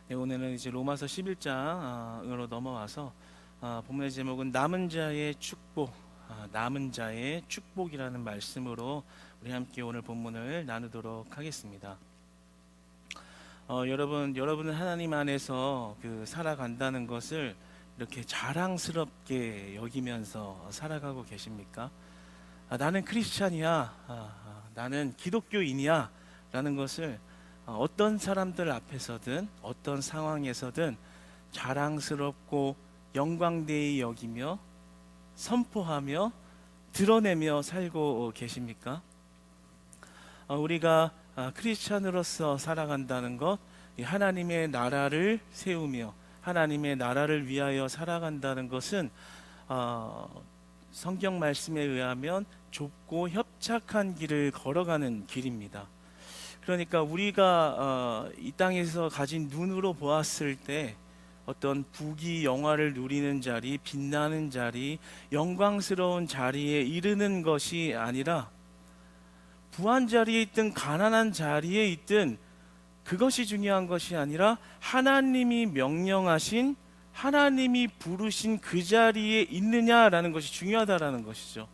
네, 오늘은 이제 로마서 11장으로 넘어와서 본문의 제목은 남은 자의 축복, 남은 자의 축복이라는 말씀으로 우리 함께 오늘 본문을 나누도록 하겠습니다. 여러분은 하나님 안에서 살아간다는 것을 이렇게 자랑스럽게 여기면서 살아가고 계십니까? 나는 크리스찬이야, 나는 기독교인이야 라는 것을 어떤 사람들 앞에서든 어떤 상황에서든 자랑스럽고 영광되이 여기며 선포하며 드러내며 살고 계십니까? 우리가 크리스찬으로서 살아간다는 것, 하나님의 나라를 세우며 하나님의 나라를 위하여 살아간다는 것은 성경 말씀에 의하면 좁고 협착한 길을 걸어가는 길입니다. 그러니까 우리가 이 땅에서 가진 눈으로 보았을 때 어떤 부귀 영화를 누리는 자리, 빛나는 자리, 영광스러운 자리에 이르는 것이 아니라 부한 자리에 있든 가난한 자리에 있든 그것이 중요한 것이 아니라 하나님이 명령하신, 하나님이 부르신 그 자리에 있느냐라는 것이 중요하다라는 것이죠.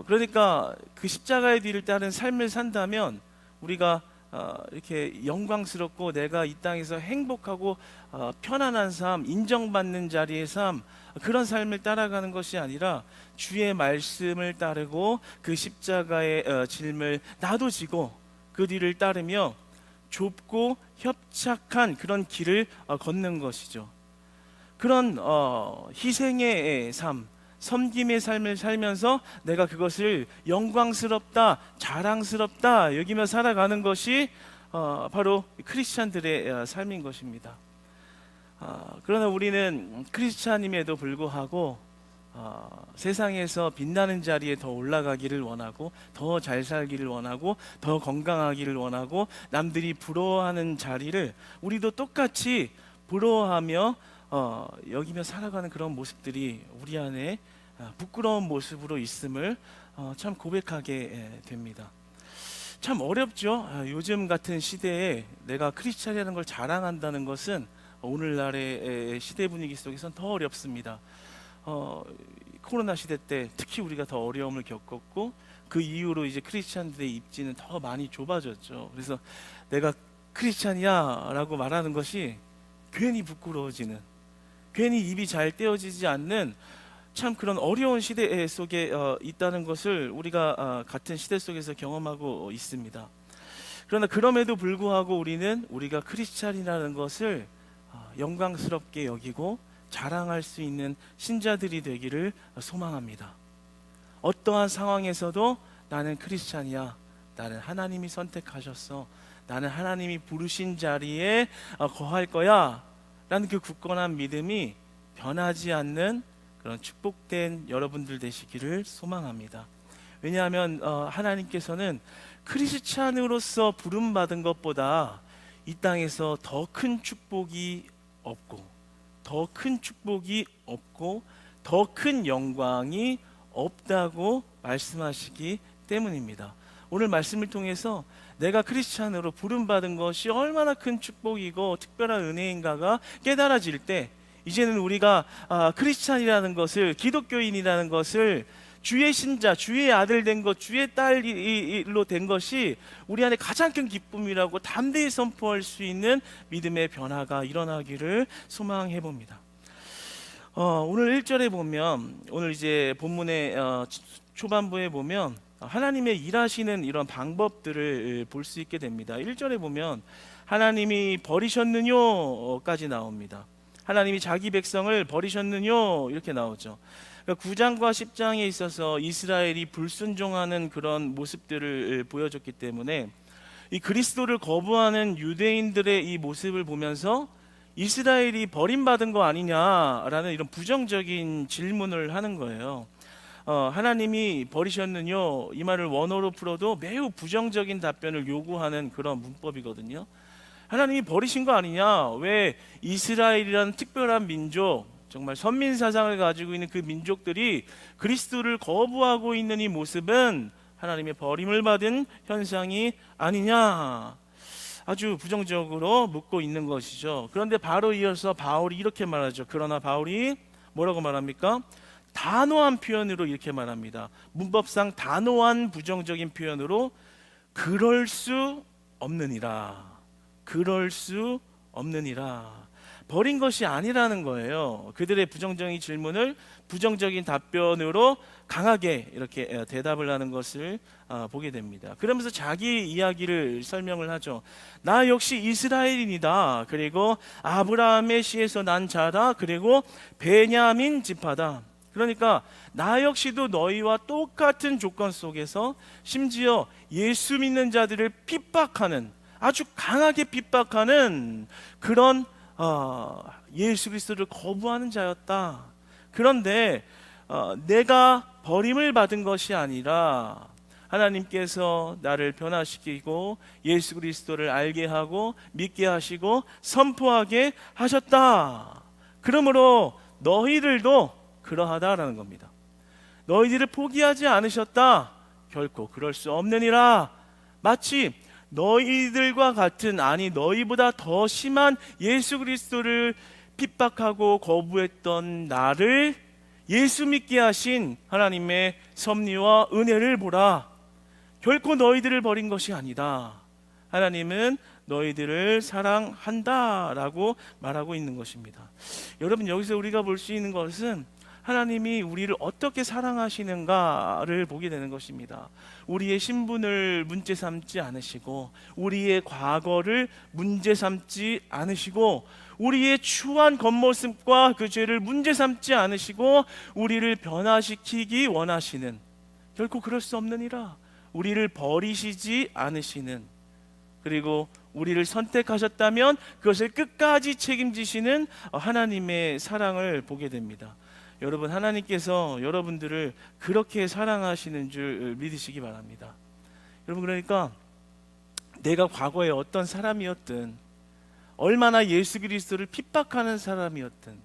그러니까 그 십자가의 뒤를 따른 삶을 산다면 우리가 이렇게 영광스럽고 내가 이 땅에서 행복하고 편안한 삶, 인정받는 자리의 삶, 그런 삶을 따라가는 것이 아니라 주의 말씀을 따르고 그 십자가의 짐을 나도 지고 그 뒤를 따르며 좁고 협착한 그런 길을 걷는 것이죠. 그런 희생의 삶, 섬김의 삶을 살면서 내가 그것을 영광스럽다, 자랑스럽다 여기며 살아가는 것이 바로 크리스찬들의 삶인 것입니다. 그러나 우리는 크리스찬임에도 불구하고 세상에서 빛나는 자리에 더 올라가기를 원하고, 더 잘 살기를 원하고, 더 건강하기를 원하고, 남들이 부러워하는 자리를 우리도 똑같이 부러워하며 여기며 살아가는 그런 모습들이 우리 안에 부끄러운 모습으로 있음을 참 고백하게 됩니다. 참 어렵죠. 요즘 같은 시대에 내가 크리스찬이라는 걸 자랑한다는 것은 오늘날의 시대 분위기 속에선 더 어렵습니다. 코로나 시대 때 특히 우리가 더 어려움을 겪었고, 그 이후로 이제 크리스찬들의 입지는 더 많이 좁아졌죠. 그래서 내가 크리스찬이야 라고 말하는 것이 괜히 부끄러워지는, 괜히 입이 잘 떼어지지 않는 참 그런 어려운 시대 속에 있다는 것을 우리가 같은 시대 속에서 경험하고 있습니다. 그러나 그럼에도 불구하고 우리가 크리스찬이라는 것을 영광스럽게 여기고 자랑할 수 있는 신자들이 되기를 소망합니다. 어떠한 상황에서도 나는 크리스찬이야, 나는 하나님이 선택하셨어, 나는 하나님이 부르신 자리에 거할 거야 라는 그 굳건한 믿음이 변하지 않는 그런 축복된 여러분들 되시기를 소망합니다. 왜냐하면 하나님께서는 크리스찬으로서 부름받은 것보다 이 땅에서 더 큰 축복이 없고, 더 큰 축복이 없고, 더 큰 영광이 없다고 말씀하시기 때문입니다. 오늘 말씀을 통해서 내가 크리스찬으로 부름받은 것이 얼마나 큰 축복이고 특별한 은혜인가가 깨달아질 때, 이제는 우리가 크리스찬이라는 것을, 기독교인이라는 것을 주의 신자, 주의 아들 된 것, 주의 딸로 된 것이 우리 안에 가장 큰 기쁨이라고 담대히 선포할 수 있는 믿음의 변화가 일어나기를 소망해 봅니다. 오늘 1절에 보면, 오늘 이제 본문의 초반부에 보면 하나님의 일하시는 이런 방법들을 볼 수 있게 됩니다. 1절에 보면 하나님이 버리셨느뇨까지 나옵니다. 하나님이 자기 백성을 버리셨느뇨 이렇게 나오죠. 9장과 10장에 있어서 이스라엘이 불순종하는 그런 모습들을 보여줬기 때문에 이 그리스도를 거부하는 유대인들의 이 모습을 보면서 이스라엘이 버림받은 거 아니냐라는 이런 부정적인 질문을 하는 거예요. 하나님이 버리셨느뇨 이 말을 원어로 풀어도 매우 부정적인 답변을 요구하는 그런 문법이거든요. 하나님이 버리신 거 아니냐? 왜 이스라엘이라는 특별한 민족, 정말 선민 사상을 가지고 있는 그 민족들이 그리스도를 거부하고 있는 이 모습은 하나님의 버림을 받은 현상이 아니냐? 아주 부정적으로 묻고 있는 것이죠. 그런데 바로 이어서 바울이 이렇게 말하죠. 그러나 바울이 뭐라고 말합니까? 단호한 표현으로 이렇게 말합니다. 문법상 단호한 부정적인 표현으로 그럴 수 없느니라. 그럴 수 없느니라. 버린 것이 아니라는 거예요. 그들의 부정적인 질문을 부정적인 답변으로 강하게 이렇게 대답을 하는 것을 보게 됩니다. 그러면서 자기 이야기를 설명을 하죠. 나 역시 이스라엘인이다. 그리고 아브라함의 씨에서 난 자다. 그리고 베냐민 지파다. 그러니까 나 역시도 너희와 똑같은 조건 속에서 심지어 예수 믿는 자들을 핍박하는, 아주 강하게 핍박하는 그런 예수 그리스도를 거부하는 자였다. 그런데 내가 버림을 받은 것이 아니라 하나님께서 나를 변화시키고 예수 그리스도를 알게 하고 믿게 하시고 선포하게 하셨다. 그러므로 너희들도 그러하다라는 겁니다. 너희들을 포기하지 않으셨다. 결코 그럴 수 없느니라. 마치 너희들과 같은, 아니 너희보다 더 심한 예수 그리스도를 핍박하고 거부했던 나를 예수 믿게 하신 하나님의 섭리와 은혜를 보라. 결코 너희들을 버린 것이 아니다. 하나님은 너희들을 사랑한다라고 말하고 있는 것입니다. 여러분, 여기서 우리가 볼 수 있는 것은 하나님이 우리를 어떻게 사랑하시는가를 보게 되는 것입니다. 우리의 신분을 문제 삼지 않으시고, 우리의 과거를 문제 삼지 않으시고, 우리의 추한 겉모습과 그 죄를 문제 삼지 않으시고 우리를 변화시키기 원하시는, 결코 그럴 수 없느니라, 우리를 버리시지 않으시는, 그리고 우리를 선택하셨다면 그것을 끝까지 책임지시는 하나님의 사랑을 보게 됩니다. 여러분, 하나님께서 여러분들을 그렇게 사랑하시는 줄 믿으시기 바랍니다. 여러분, 그러니까 내가 과거에 어떤 사람이었든, 얼마나 예수 그리스도를 핍박하는 사람이었든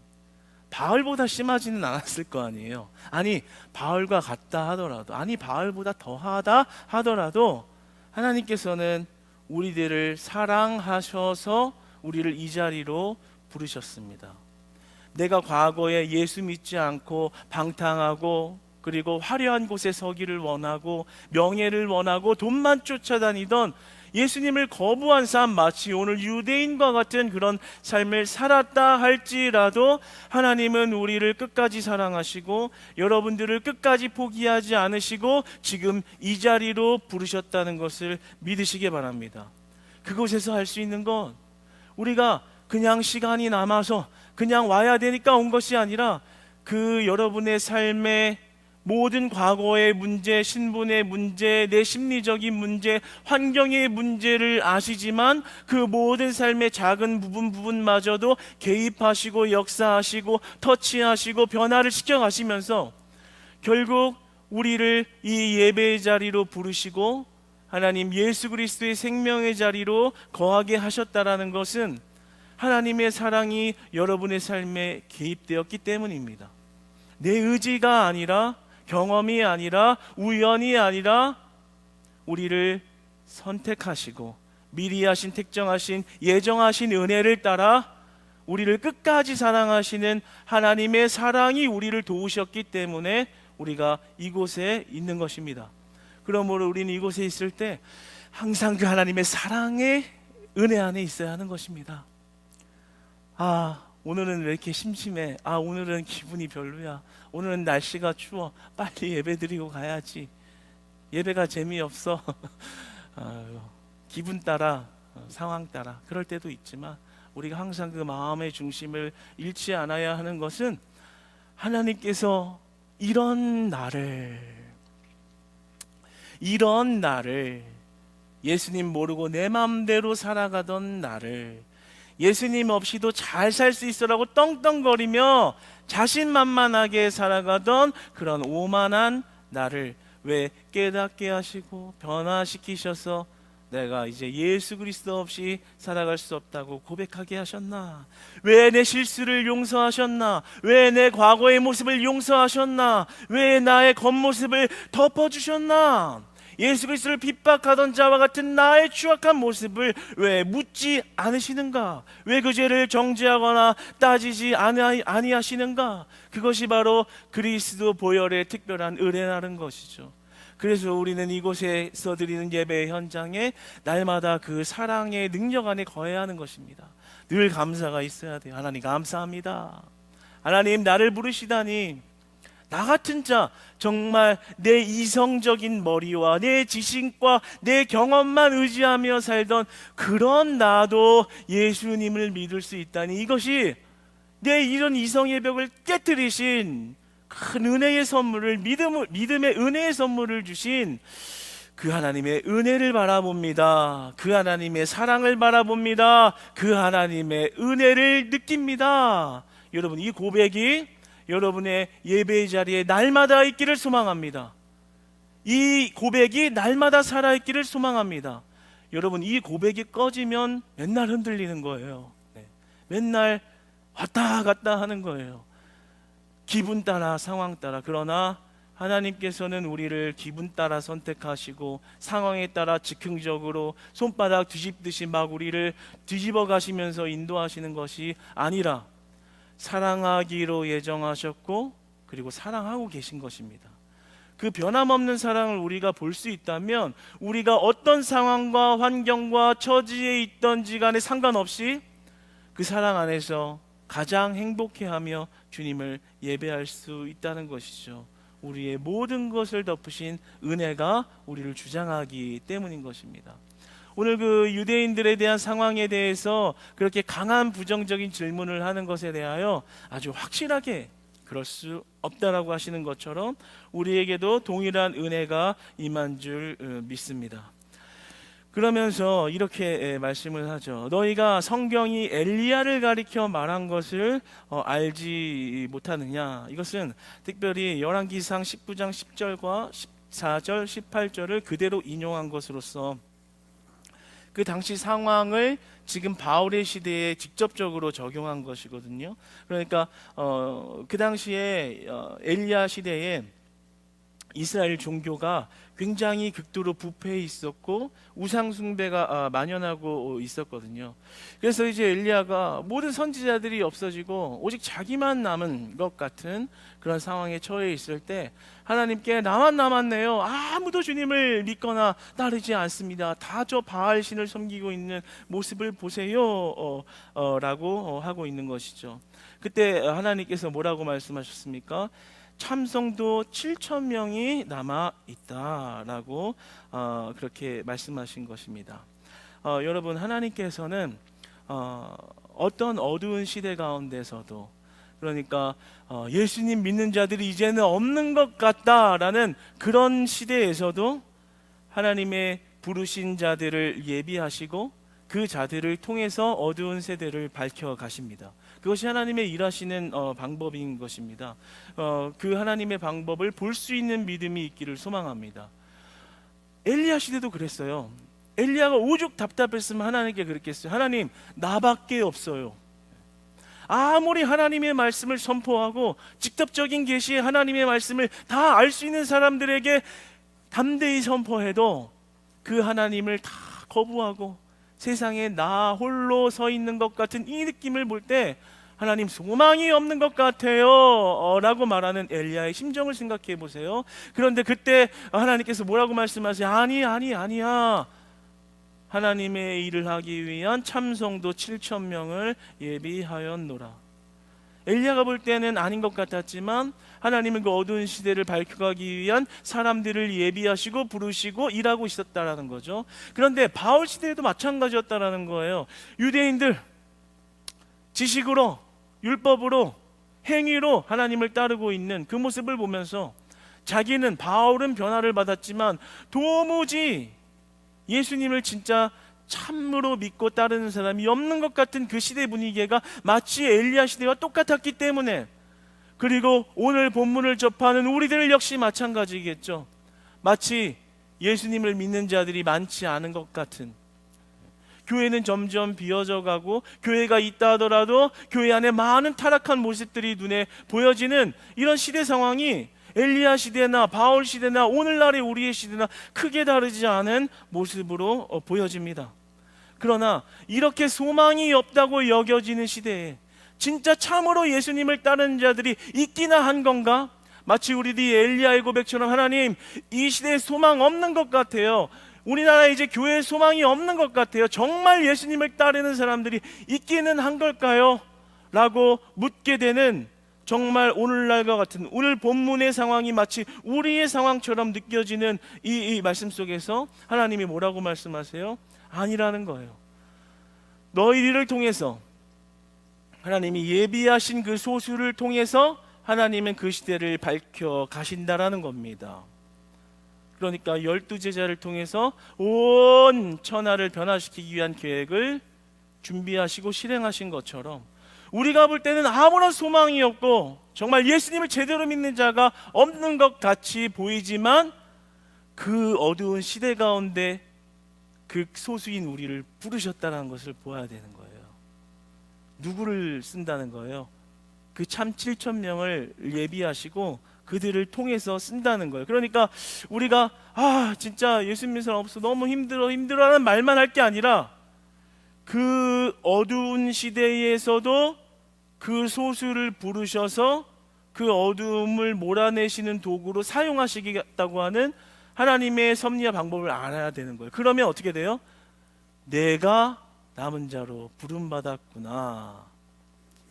바울보다 심하지는 않았을 거 아니에요. 아니 바울과 같다 하더라도, 아니 바울보다 더하다 하더라도 하나님께서는 우리들을 사랑하셔서 우리를 이 자리로 부르셨습니다. 내가 과거에 예수 믿지 않고 방탕하고, 그리고 화려한 곳에 서기를 원하고 명예를 원하고 돈만 쫓아다니던 예수님을 거부한 삶, 마치 오늘 유대인과 같은 그런 삶을 살았다 할지라도 하나님은 우리를 끝까지 사랑하시고 여러분들을 끝까지 포기하지 않으시고 지금 이 자리로 부르셨다는 것을 믿으시기 바랍니다. 그곳에서 할 수 있는 건 우리가 그냥 시간이 남아서 그냥 와야 되니까 온 것이 아니라, 그 여러분의 삶의 모든 과거의 문제, 신분의 문제, 내 심리적인 문제, 환경의 문제를 아시지만 그 모든 삶의 작은 부분마저도 개입하시고 역사하시고 터치하시고 변화를 시켜가시면서 결국 우리를 이 예배의 자리로 부르시고 하나님 예수 그리스도의 생명의 자리로 거하게 하셨다라는 것은 하나님의 사랑이 여러분의 삶에 개입되었기 때문입니다. 내 의지가 아니라, 경험이 아니라, 우연이 아니라 우리를 선택하시고 미리 하신, 택정하신, 예정하신 은혜를 따라 우리를 끝까지 사랑하시는 하나님의 사랑이 우리를 도우셨기 때문에 우리가 이곳에 있는 것입니다. 그러므로 우리는 이곳에 있을 때 항상 그 하나님의 사랑의 은혜 안에 있어야 하는 것입니다. 아, 오늘은 왜 이렇게 심심해? 아, 오늘은 기분이 별로야. 오늘은 날씨가 추워. 빨리 예배 드리고 가야지. 예배가 재미없어. 기분 따라, 상황 따라 그럴 때도 있지만 우리가 항상 그 마음의 중심을 잃지 않아야 하는 것은 하나님께서 이런 나를 예수님 모르고 내 마음대로 살아가던 나를 예수님 없이도 잘 살 수 있어라고 떵떵거리며 자신만만하게 살아가던 그런 오만한 나를 왜 깨닫게 하시고 변화시키셔서 내가 이제 예수 그리스도 없이 살아갈 수 없다고 고백하게 하셨나? 왜 내 실수를 용서하셨나? 왜 내 과거의 모습을 용서하셨나? 왜 나의 겉모습을 덮어주셨나? 예수 그리스도를 핍박하던 자와 같은 나의 추악한 모습을 왜 묻지 않으시는가? 왜 그 죄를 정죄하거나 따지지 아니하시는가? 그것이 바로 그리스도 보혈의 특별한 은혜라는 것이죠. 그래서 우리는 이곳에서 드리는 예배 현장에 날마다 그 사랑의 능력 안에 거해야 하는 것입니다. 늘 감사가 있어야 돼요. 하나님 감사합니다. 하나님 나를 부르시다니, 나 같은 자, 정말 내 이성적인 머리와 내 지식과 내 경험만 의지하며 살던 그런 나도 예수님을 믿을 수 있다니, 이것이 내 이런 이성의 벽을 깨뜨리신 큰 은혜의 선물을, 믿음의 은혜의 선물을 주신 그 하나님의 은혜를 바라봅니다. 그 하나님의 사랑을 바라봅니다. 그 하나님의 은혜를 느낍니다. 여러분, 이 고백이 여러분의 예배의 자리에 날마다 있기를 소망합니다. 이 고백이 날마다 살아있기를 소망합니다. 여러분, 이 고백이 꺼지면 맨날 흔들리는 거예요. 맨날 왔다 갔다 하는 거예요. 기분 따라, 상황 따라. 그러나 하나님께서는 우리를 기분 따라 선택하시고 상황에 따라 즉흥적으로 손바닥 뒤집듯이 막 우리를 뒤집어 가시면서 인도하시는 것이 아니라 사랑하기로 예정하셨고 그리고 사랑하고 계신 것입니다. 그 변함없는 사랑을 우리가 볼 수 있다면 우리가 어떤 상황과 환경과 처지에 있던지 간에 상관없이 그 사랑 안에서 가장 행복해하며 주님을 예배할 수 있다는 것이죠. 우리의 모든 것을 덮으신 은혜가 우리를 주장하기 때문인 것입니다. 오늘 그 유대인들에 대한 상황에 대해서 그렇게 강한 부정적인 질문을 하는 것에 대하여 아주 확실하게 그럴 수 없다라고 하시는 것처럼 우리에게도 동일한 은혜가 임한 줄 믿습니다. 그러면서 이렇게 말씀을 하죠. 너희가 성경이 엘리야를 가리켜 말한 것을 알지 못하느냐. 이것은 특별히 열왕기상 19장 10절과 14절 18절을 그대로 인용한 것으로서 그 당시 상황을 지금 바울의 시대에 직접적으로 적용한 것이거든요. 그러니까 그 당시에 엘리야 시대에 이스라엘 종교가 굉장히 극도로 부패해 있었고 우상 숭배가 만연하고 있었거든요. 그래서 이제 엘리야가 모든 선지자들이 없어지고 오직 자기만 남은 것 같은 그런 상황에 처해 있을 때 하나님께 나만 남았네요. 아무도 주님을 믿거나 따르지 않습니다. 다 저 바알 신을 섬기고 있는 모습을 보세요. 라고 하고 있는 것이죠. 그때 하나님께서 뭐라고 말씀하셨습니까? 참성도 7,000명이 남아 있다라고 그렇게 말씀하신 것입니다. 여러분, 하나님께서는 어떤 어두운 시대 가운데서도, 그러니까 예수님 믿는 자들이 이제는 없는 것 같다라는 그런 시대에서도 하나님의 부르신 자들을 예비하시고 그 자들을 통해서 어두운 세대를 밝혀 가십니다. 그것이 하나님의 일하시는 방법인 것입니다. 그 하나님의 방법을 볼 수 있는 믿음이 있기를 소망합니다. 엘리야 시대도 그랬어요. 엘리야가 오죽 답답했으면 하나님께 그랬겠어요. 하나님, 나밖에 없어요. 아무리 하나님의 말씀을 선포하고 직접적인 계시의 하나님의 말씀을 다 알 수 있는 사람들에게 담대히 선포해도 그 하나님을 다 거부하고 세상에 나 홀로 서 있는 것 같은 이 느낌을 볼 때 하나님, 소망이 없는 것 같아요 라고 말하는 엘리야의 심정을 생각해 보세요. 그런데 그때 하나님께서 뭐라고 말씀하세요? 아니야. 하나님의 일을 하기 위한 참성도 7,000명을 예비하였노라. 엘리야가 볼 때는 아닌 것 같았지만 하나님은 그 어두운 시대를 밝혀가기 위한 사람들을 예비하시고 부르시고 일하고 있었다라는 거죠. 그런데 바울 시대에도 마찬가지였다라는 거예요. 유대인들 지식으로, 율법으로, 행위로 하나님을 따르고 있는 그 모습을 보면서 자기는, 바울은 변화를 받았지만 도무지 예수님을 진짜 참으로 믿고 따르는 사람이 없는 것 같은 그 시대 분위기가 마치 엘리야 시대와 똑같았기 때문에, 그리고 오늘 본문을 접하는 우리들 역시 마찬가지겠죠. 마치 예수님을 믿는 자들이 많지 않은 것 같은, 교회는 점점 비어져 가고 교회가 있다 하더라도 교회 안에 많은 타락한 모습들이 눈에 보여지는 이런 시대 상황이 엘리야 시대나 바울 시대나 오늘날의 우리의 시대나 크게 다르지 않은 모습으로 보여집니다. 그러나 이렇게 소망이 없다고 여겨지는 시대에 진짜 참으로 예수님을 따르는 자들이 있기나 한 건가? 마치 우리들이 엘리야의 고백처럼 하나님, 이 시대에 소망 없는 것 같아요. 우리나라에 이제 교회에 소망이 없는 것 같아요. 정말 예수님을 따르는 사람들이 있기는 한 걸까요? 라고 묻게 되는, 정말 오늘날과 같은 오늘 본문의 상황이 마치 우리의 상황처럼 느껴지는 이 말씀 속에서 하나님이 뭐라고 말씀하세요? 아니라는 거예요. 너희를 통해서 하나님이 예비하신 그 소수를 통해서 하나님은 그 시대를 밝혀 가신다라는 겁니다. 그러니까 12제자를 통해서 온 천하를 변화시키기 위한 계획을 준비하시고 실행하신 것처럼 우리가 볼 때는 아무런 소망이 없고 정말 예수님을 제대로 믿는 자가 없는 것 같이 보이지만 그 어두운 시대 가운데 그 소수인 우리를 부르셨다는 것을 보아야 되는 거예요. 누구를 쓴다는 거예요? 그 참 7,000명을 예비하시고 그들을 통해서 쓴다는 거예요. 그러니까 우리가 진짜 예수 믿는 사람 없어 너무 힘들어라는 말만 할 게 아니라 그 어두운 시대에서도 그 소수를 부르셔서 그 어두움을 몰아내시는 도구로 사용하시겠다고 하는 하나님의 섭리와 방법을 알아야 되는 거예요. 그러면 어떻게 돼요? 내가 남은 자로 부름받았구나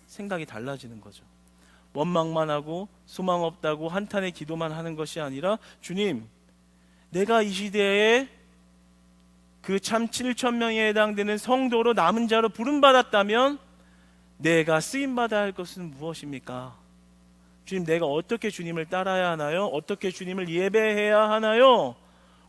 생각이 달라지는 거죠. 원망만 하고 소망 없다고 한탄의 기도만 하는 것이 아니라, 주님, 내가 이 시대에 그 참 7,000명에 해당되는 성도로 남은 자로 부름받았다면 내가 쓰임받아야 할 것은 무엇입니까? 주님, 내가 어떻게 주님을 따라야 하나요? 어떻게 주님을 예배해야 하나요?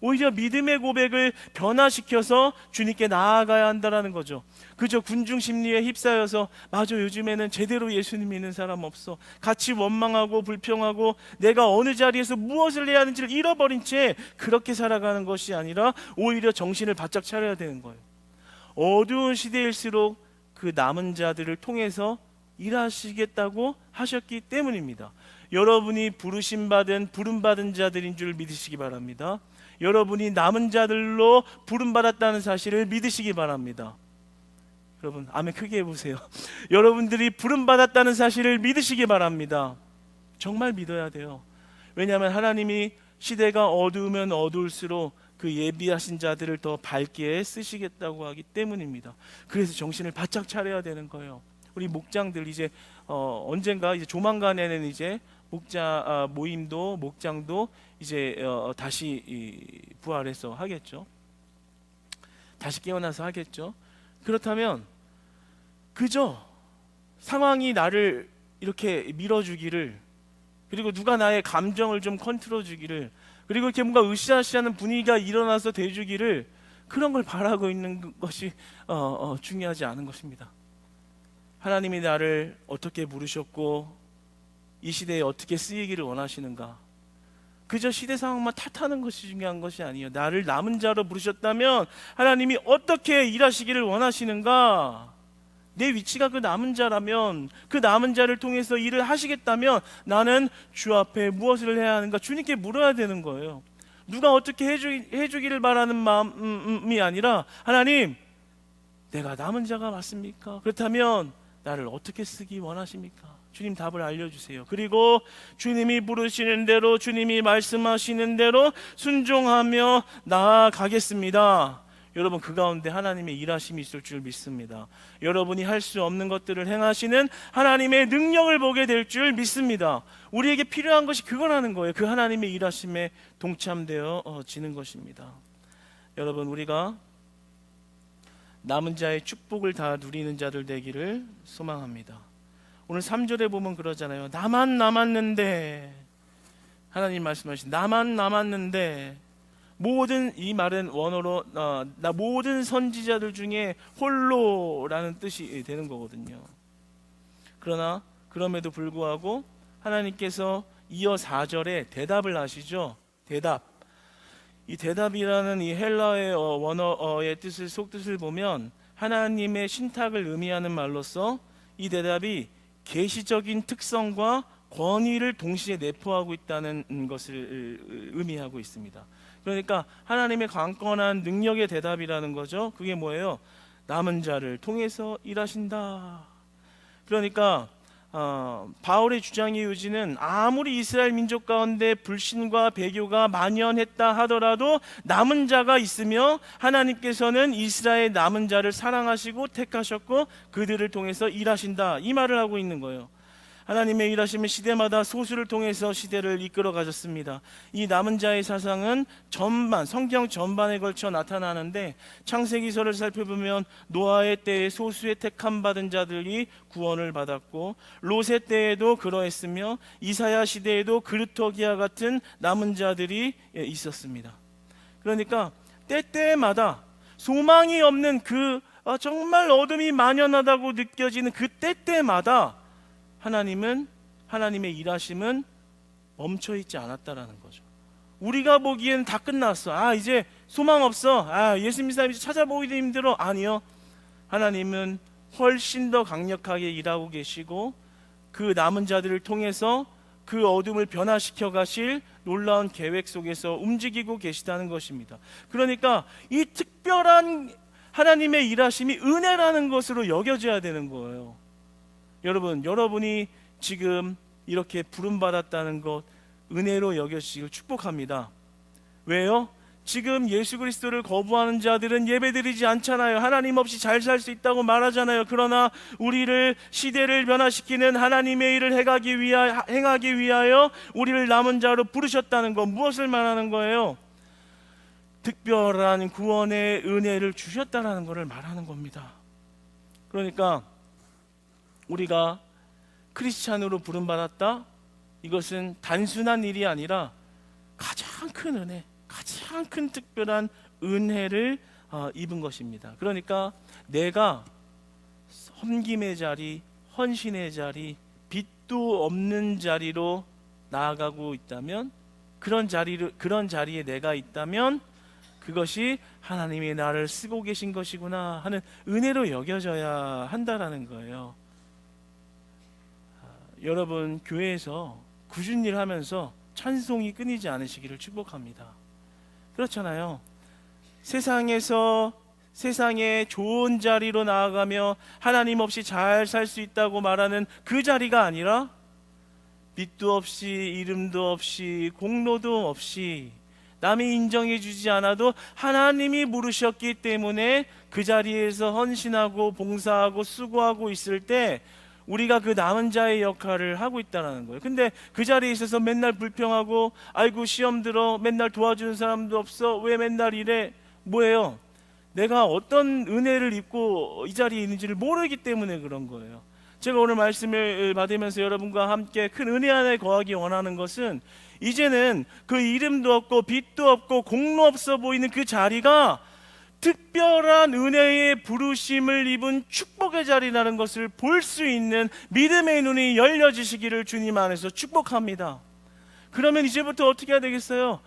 오히려 믿음의 고백을 변화시켜서 주님께 나아가야 한다는 거죠. 그저 군중 심리에 휩싸여서 맞아, 요즘에는 제대로 예수님 믿는 사람 없어, 같이 원망하고 불평하고 내가 어느 자리에서 무엇을 해야 하는지를 잃어버린 채 그렇게 살아가는 것이 아니라 오히려 정신을 바짝 차려야 되는 거예요. 어두운 시대일수록 그 남은 자들을 통해서 일하시겠다고 하셨기 때문입니다. 여러분이 부름받은 자들인 줄 믿으시기 바랍니다. 여러분이 남은 자들로 부름받았다는 사실을 믿으시기 바랍니다. 여러분, 아멘 크게 해보세요. 여러분들이 부름받았다는 사실을 믿으시기 바랍니다. 정말 믿어야 돼요. 왜냐하면 하나님이 시대가 어두우면 어두울수록 그 예비하신 자들을 더 밝게 쓰시겠다고 하기 때문입니다. 그래서 정신을 바짝 차려야 되는 거예요. 우리 목장들 이제 언젠가 이제 조만간에는 이제 목자 모임도 목장도 이제 다시 부활해서 하겠죠. 다시 깨어나서 하겠죠. 그렇다면 그저 상황이 나를 이렇게 밀어주기를, 그리고 누가 나의 감정을 좀 컨트롤 주기를, 그리고 이렇게 뭔가 으쌰으쌰하는 분위기가 일어나서 돼주기를, 그런 걸 바라고 있는 것이 중요하지 않은 것입니다. 하나님이 나를 어떻게 부르셨고 이 시대에 어떻게 쓰이기를 원하시는가, 그저 시대 상황만 탓하는 것이 중요한 것이 아니에요. 나를 남은 자로 부르셨다면 하나님이 어떻게 일하시기를 원하시는가, 내 위치가 그 남은 자라면 그 남은 자를 통해서 일을 하시겠다면 나는 주 앞에 무엇을 해야 하는가 주님께 물어야 되는 거예요. 누가 어떻게 해주기를 바라는 마음이 아니라, 하나님, 내가 남은 자가 맞습니까? 그렇다면 나를 어떻게 쓰기 원하십니까? 주님 답을 알려주세요. 그리고 주님이 부르시는 대로, 주님이 말씀하시는 대로 순종하며 나아가겠습니다. 여러분, 그 가운데 하나님의 일하심이 있을 줄 믿습니다. 여러분이 할 수 없는 것들을 행하시는 하나님의 능력을 보게 될 줄 믿습니다. 우리에게 필요한 것이 그거라는 거예요. 그 하나님의 일하심에 동참되어 지는 것입니다. 여러분, 우리가 남은 자의 축복을 다 누리는 자들 되기를 소망합니다. 오늘 3절에 보면 그러잖아요. 나만 남았는데, 하나님 말씀하신 나만 남았는데, 모든, 이 말은 원어로 나 모든 선지자들 중에 홀로라는 뜻이 되는 거거든요. 그러나 그럼에도 불구하고 하나님께서 이어 4절에 대답을 하시죠. 대답. 이 대답이라는 이 헬라의 원어의 뜻을, 속뜻을 보면 하나님의 신탁을 의미하는 말로서 이 대답이 계시적인 특성과 권위를 동시에 내포하고 있다는 것을 의미하고 있습니다. 그러니까 하나님의 강권한 능력의 대답이라는 거죠. 그게 뭐예요? 남은 자를 통해서 일하신다. 그러니까 바울의 주장의 요지는 아무리 이스라엘 민족 가운데 불신과 배교가 만연했다 하더라도 남은 자가 있으며 하나님께서는 이스라엘 남은 자를 사랑하시고 택하셨고 그들을 통해서 일하신다, 이 말을 하고 있는 거예요. 하나님의 일하심은 시대마다 소수를 통해서 시대를 이끌어 가셨습니다. 이 남은 자의 사상은 성경 전반에 걸쳐 나타나는데, 창세기서를 살펴보면 노아의 때에 소수의 택함 받은 자들이 구원을 받았고, 롯의 때에도 그러했으며 이사야 시대에도 그루터기와 같은 남은 자들이 있었습니다. 그러니까 때때마다 소망이 없는 정말 어둠이 만연하다고 느껴지는 그 때때마다 하나님의 일하심은 멈춰 있지 않았다라는 거죠. 우리가 보기에는 다 끝났어. 이제 소망 없어. 예수 믿는 사람 이제 찾아보기도 힘들어. 아니요. 하나님은 훨씬 더 강력하게 일하고 계시고 그 남은 자들을 통해서 그 어둠을 변화시켜 가실 놀라운 계획 속에서 움직이고 계시다는 것입니다. 그러니까 이 특별한 하나님의 일하심이 은혜라는 것으로 여겨져야 되는 거예요. 여러분이 지금 이렇게 부름받았다는 것 은혜로 여겨지길 축복합니다. 왜요? 지금 예수 그리스도를 거부하는 자들은 예배드리지 않잖아요. 하나님 없이 잘 살 수 있다고 말하잖아요. 그러나 우리를, 시대를 변화시키는 하나님의 일을 행하기 위하여 우리를 남은 자로 부르셨다는 것, 무엇을 말하는 거예요? 특별한 구원의 은혜를 주셨다는 것을 말하는 겁니다. 그러니까 우리가 크리스찬으로 부름받았다, 이것은 단순한 일이 아니라 가장 큰 은혜, 가장 큰 특별한 은혜를 입은 것입니다. 그러니까 내가 섬김의 자리, 헌신의 자리, 빚도 없는 자리로 나아가고 있다면, 그런 자리에 내가 있다면 그것이 하나님이 나를 쓰고 계신 것이구나 하는 은혜로 여겨져야 한다라는 거예요. 여러분, 교회에서 꾸준히 하면서 찬송이 끊이지 않으시기를 축복합니다. 그렇잖아요. 세상의 좋은 자리로 나아가며 하나님 없이 잘 살 수 있다고 말하는 그 자리가 아니라 빚도 없이, 이름도 없이, 공로도 없이, 남이 인정해 주지 않아도 하나님이 부르셨기 때문에 그 자리에서 헌신하고 봉사하고 수고하고 있을 때 우리가 그 남은 자의 역할을 하고 있다는 거예요. 근데 그 자리에 있어서 맨날 불평하고, 아이고 시험 들어, 맨날 도와주는 사람도 없어, 왜 맨날 이래? 뭐예요? 내가 어떤 은혜를 입고 이 자리에 있는지를 모르기 때문에 그런 거예요. 제가 오늘 말씀을 받으면서 여러분과 함께 큰 은혜 안에 거하기 원하는 것은, 이제는 그 이름도 없고 빚도 없고 공로 없어 보이는 그 자리가 특별한 은혜의 부르심을 입은 축복의 자리라는 것을 볼 수 있는 믿음의 눈이 열려지시기를 주님 안에서 축복합니다. 그러면 이제부터 어떻게 해야 되겠어요?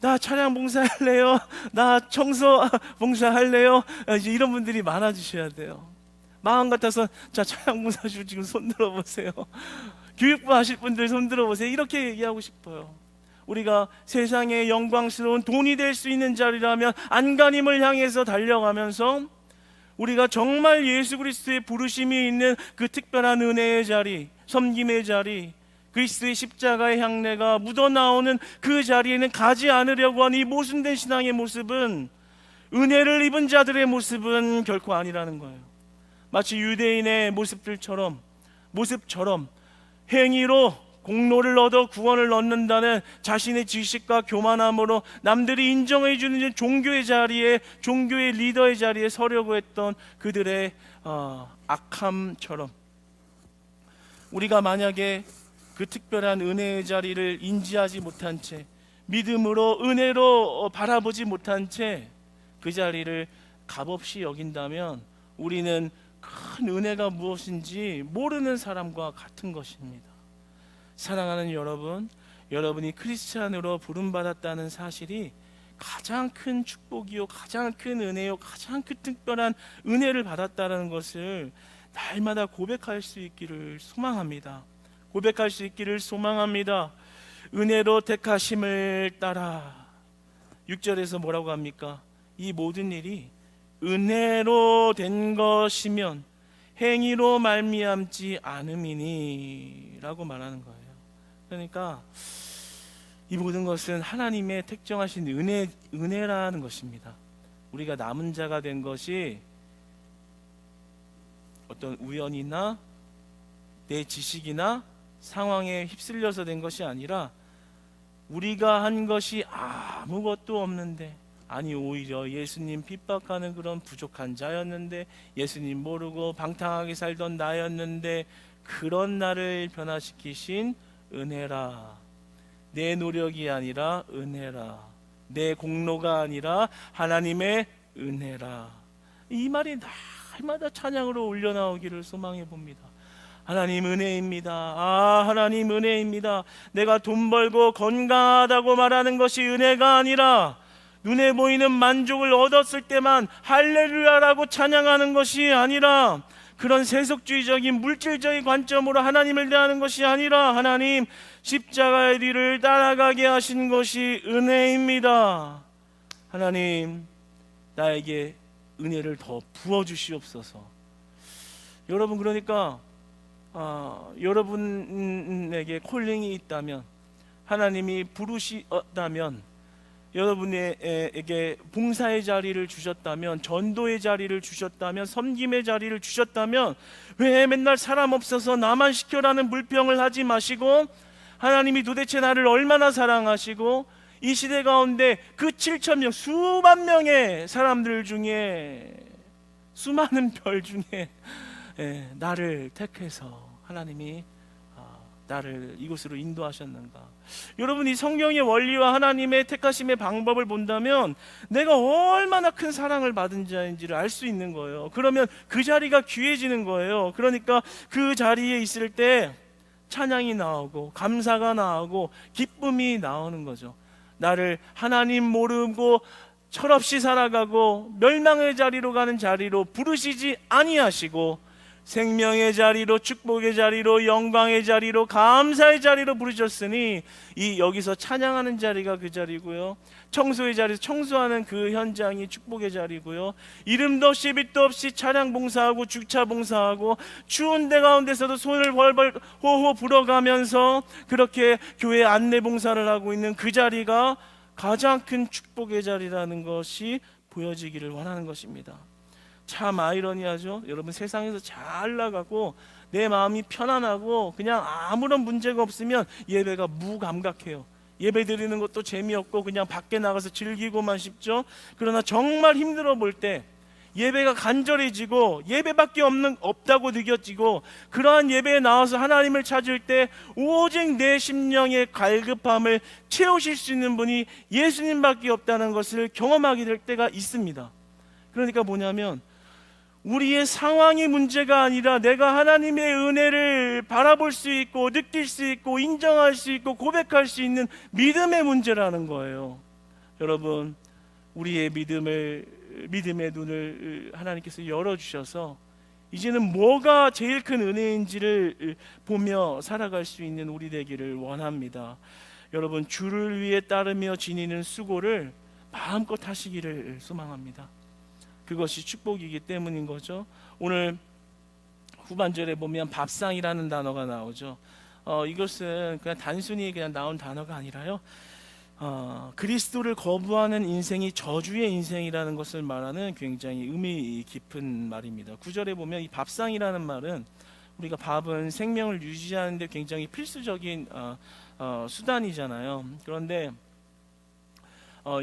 나 차량 봉사할래요? 나 청소 봉사할래요? 이제 이런 분들이 많아지셔야 돼요. 마음 같아서 자, 차량 봉사주 지금 손 들어보세요. 교육부 하실 분들 손 들어보세요. 이렇게 얘기하고 싶어요. 우리가 세상의 영광스러운 돈이 될 수 있는 자리라면 안간힘을 향해서 달려가면서 우리가 정말 예수 그리스도의 부르심이 있는 그 특별한 은혜의 자리, 섬김의 자리, 그리스도의 십자가의 향내가 묻어나오는 그 자리에는 가지 않으려고 하는 이 모순된 신앙의 모습은, 은혜를 입은 자들의 모습은 결코 아니라는 거예요. 마치 유대인의 모습처럼 행위로 공로를 얻어 구원을 얻는다는 자신의 지식과 교만함으로 남들이 인정해 주는 종교의 자리에, 종교의 리더의 자리에 서려고 했던 그들의 악함처럼, 우리가 만약에 그 특별한 은혜의 자리를 인지하지 못한 채, 믿음으로 은혜로 바라보지 못한 채 그 자리를 값없이 여긴다면 우리는 큰 은혜가 무엇인지 모르는 사람과 같은 것입니다. 사랑하는 여러분, 여러분이 크리스찬으로 부름받았다는 사실이 가장 큰 축복이요, 가장 큰 은혜요, 가장 큰 특별한 은혜를 받았다는 것을 날마다 고백할 수 있기를 소망합니다. 고백할 수 있기를 소망합니다. 은혜로 택하심을 따라. 6절에서 뭐라고 합니까? 이 모든 일이 은혜로 된 것이면 행위로 말미암지 않음이니 라고 말하는 거예요. 그러니까 이 모든 것은 하나님의 택정하신 은혜라는 것입니다. 우리가 남은 자가 된 것이 어떤 우연이나 내 지식이나 상황에 휩쓸려서 된 것이 아니라 우리가 한 것이 아무것도 없는데, 아니 오히려 예수님 핍박하는 그런 부족한 자였는데, 예수님 모르고 방탕하게 살던 나였는데 그런 나를 변화시키신 은혜라. 내 노력이 아니라 은혜라. 내 공로가 아니라 하나님의 은혜라. 이 말이 날마다 찬양으로 올려나오기를 소망해 봅니다. 하나님 은혜입니다. 하나님 은혜입니다. 내가 돈 벌고 건강하다고 말하는 것이 은혜가 아니라 눈에 보이는 만족을 얻었을 때만 할렐루야라고 찬양하는 것이 아니라, 그런 세속주의적인 물질적인 관점으로 하나님을 대하는 것이 아니라 하나님 십자가의 뒤를 따라가게 하신 것이 은혜입니다. 하나님 나에게 은혜를 더 부어주시옵소서. 여러분, 그러니까 여러분에게 콜링이 있다면, 하나님이 부르시었다면, 여러분에게 봉사의 자리를 주셨다면, 전도의 자리를 주셨다면, 섬김의 자리를 주셨다면, 왜 맨날 사람 없어서 나만 시켜라는 불평을 하지 마시고, 하나님이 도대체 나를 얼마나 사랑하시고 이 시대 가운데 그 7,000명 수만 명의 사람들 중에, 수많은 별 중에 나를 택해서 하나님이 나를 이곳으로 인도하셨는가. 여러분, 이 성경의 원리와 하나님의 택하심의 방법을 본다면 내가 얼마나 큰 사랑을 받은 자인지를 알 수 있는 거예요. 그러면 그 자리가 귀해지는 거예요. 그러니까 그 자리에 있을 때 찬양이 나오고 감사가 나오고 기쁨이 나오는 거죠. 나를 하나님 모르고 철없이 살아가고 멸망의 자리로 가는 자리로 부르시지 아니하시고 생명의 자리로, 축복의 자리로, 영광의 자리로, 감사의 자리로 부르셨으니, 이 여기서 찬양하는 자리가 그 자리고요, 청소의 자리에서 청소하는 그 현장이 축복의 자리고요, 이름도 없이 빛도 없이 찬양 봉사하고 주차 봉사하고 추운 데 가운데서도 손을 벌벌 호호 불어가면서 그렇게 교회 안내 봉사를 하고 있는 그 자리가 가장 큰 축복의 자리라는 것이 보여지기를 원하는 것입니다. 참 아이러니하죠. 여러분, 세상에서 잘 나가고 내 마음이 편안하고 그냥 아무런 문제가 없으면 예배가 무감각해요. 예배 드리는 것도 재미없고 그냥 밖에 나가서 즐기고만 싶죠. 그러나 정말 힘들어 볼 때, 예배가 간절해지고 예배밖에 없다고 느껴지고, 그러한 예배에 나와서 하나님을 찾을 때 오직 내 심령의 갈급함을 채우실 수 있는 분이 예수님밖에 없다는 것을 경험하게 될 때가 있습니다. 그러니까 뭐냐면, 우리의 상황이 문제가 아니라 내가 하나님의 은혜를 바라볼 수 있고 느낄 수 있고 인정할 수 있고 고백할 수 있는 믿음의 문제라는 거예요. 여러분, 우리의 믿음의 눈을 하나님께서 열어주셔서 이제는 뭐가 제일 큰 은혜인지를 보며 살아갈 수 있는 우리 되기를 원합니다. 여러분, 주를 위해 따르며 지니는 수고를 마음껏 하시기를 소망합니다. 그것이 축복이기 때문인 거죠. 오늘 후반절에 보면 밥상이라는 단어가 나오죠. 이것은 그냥 단순히 그냥 나온 단어가 아니라요, 그리스도를 거부하는 인생이 저주의 인생이라는 것을 말하는 굉장히 의미 깊은 말입니다. 9절에 보면 이 밥상이라는 말은, 우리가 밥은 생명을 유지하는 데 굉장히 필수적인 수단이잖아요. 그런데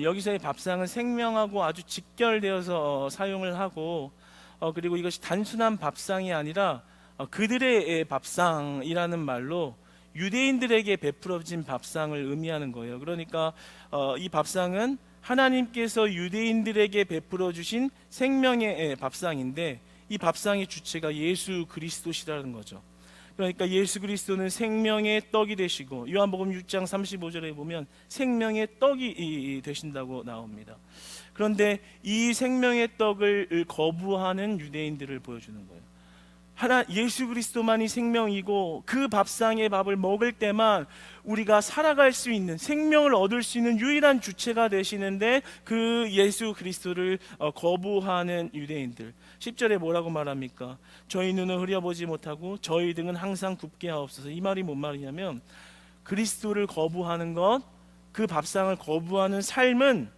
여기서의 밥상은 생명하고 아주 직결되어서 사용을 하고, 그리고 이것이 단순한 밥상이 아니라 그들의 밥상이라는 말로 유대인들에게 베풀어진 밥상을 의미하는 거예요. 그러니까 이 밥상은 하나님께서 유대인들에게 베풀어 주신 생명의 밥상인데, 이 밥상의 주체가 예수 그리스도시라는 거죠. 그러니까 예수 그리스도는 생명의 떡이 되시고, 요한복음 6장 35절에 보면 생명의 떡이 되신다고 나옵니다. 그런데 이 생명의 떡을 거부하는 유대인들을 보여주는 거예요. 예수 그리스도만이 생명이고 그 밥상의 밥을 먹을 때만 우리가 살아갈 수 있는, 생명을 얻을 수 있는 유일한 주체가 되시는데, 그 예수 그리스도를 거부하는 유대인들, 10절에 뭐라고 말합니까? 저희 눈은 흐려보지 못하고 저희 등은 항상 굽게 하옵소서. 이 말이 뭔 말이냐면, 그리스도를 거부하는 것, 그 밥상을 거부하는 삶은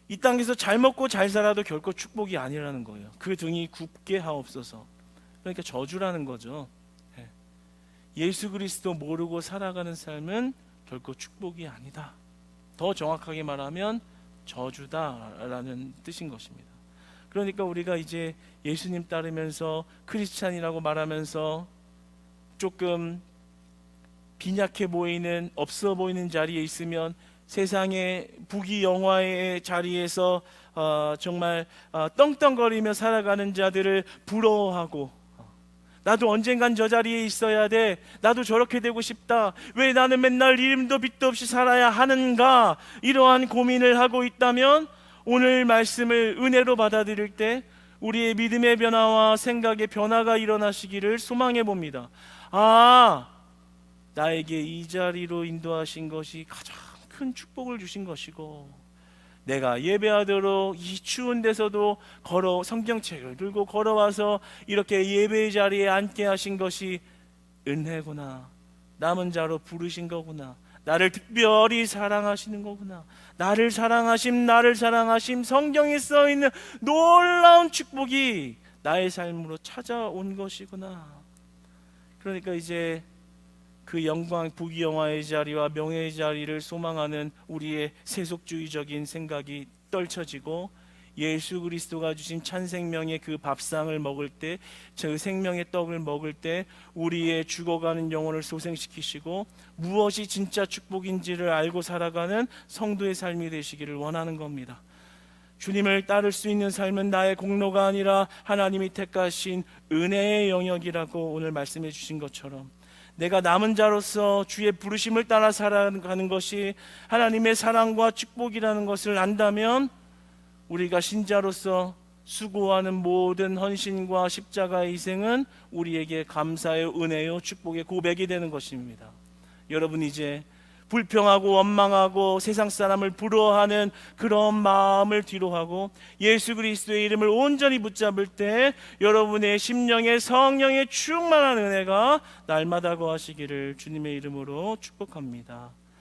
이 땅에서 잘 먹고 잘 살아도 결코 축복이 아니라는 거예요. 그 등이 굽게 하옵소서. 그러니까 저주라는 거죠. 예수 그리스도 모르고 살아가는 삶은 결코 축복이 아니다. 더 정확하게 말하면 저주다라는 뜻인 것입니다. 그러니까 우리가 이제 예수님 따르면서 크리스찬이라고 말하면서 조금 빈약해 보이는, 없어 보이는 자리에 있으면, 세상의 부귀영화의 자리에서 정말 떵떵거리며 살아가는 자들을 부러워하고, 나도 언젠간 저 자리에 있어야 돼, 나도 저렇게 되고 싶다, 왜 나는 맨날 이름도 빛도 없이 살아야 하는가, 이러한 고민을 하고 있다면, 오늘 말씀을 은혜로 받아들일 때 우리의 믿음의 변화와 생각의 변화가 일어나시기를 소망해 봅니다. 나에게 이 자리로 인도하신 것이 가장 큰 축복을 주신 것이고, 내가 예배하도록 이 추운 데서도 성경책을 들고 걸어와서 이렇게 예배의 자리에 앉게 하신 것이 은혜구나, 남은 자로 부르신 거구나, 나를 특별히 사랑하시는 거구나, 나를 사랑하심, 성경에 써있는 놀라운 축복이 나의 삶으로 찾아온 것이구나. 그러니까 이제 그 영광, 부귀영화의 자리와 명예의 자리를 소망하는 우리의 세속주의적인 생각이 떨쳐지고, 예수 그리스도가 주신 찬생명의 그 밥상을 먹을 때, 저 생명의 떡을 먹을 때 우리의 죽어가는 영혼을 소생시키시고 무엇이 진짜 축복인지를 알고 살아가는 성도의 삶이 되시기를 원하는 겁니다. 주님을 따를 수 있는 삶은 나의 공로가 아니라 하나님이 택하신 은혜의 영역이라고 오늘 말씀해 주신 것처럼, 내가 남은 자로서 주의 부르심을 따라 살아가는 것이 하나님의 사랑과 축복이라는 것을 안다면, 우리가 신자로서 수고하는 모든 헌신과 십자가의 희생은 우리에게 감사의 은혜요 축복의 고백이 되는 것입니다. 여러분, 이제 불평하고 원망하고 세상 사람을 부러워하는 그런 마음을 뒤로하고 예수 그리스도의 이름을 온전히 붙잡을 때 여러분의 심령에 성령의 충만한 은혜가 날마다 거하시기를 주님의 이름으로 축복합니다.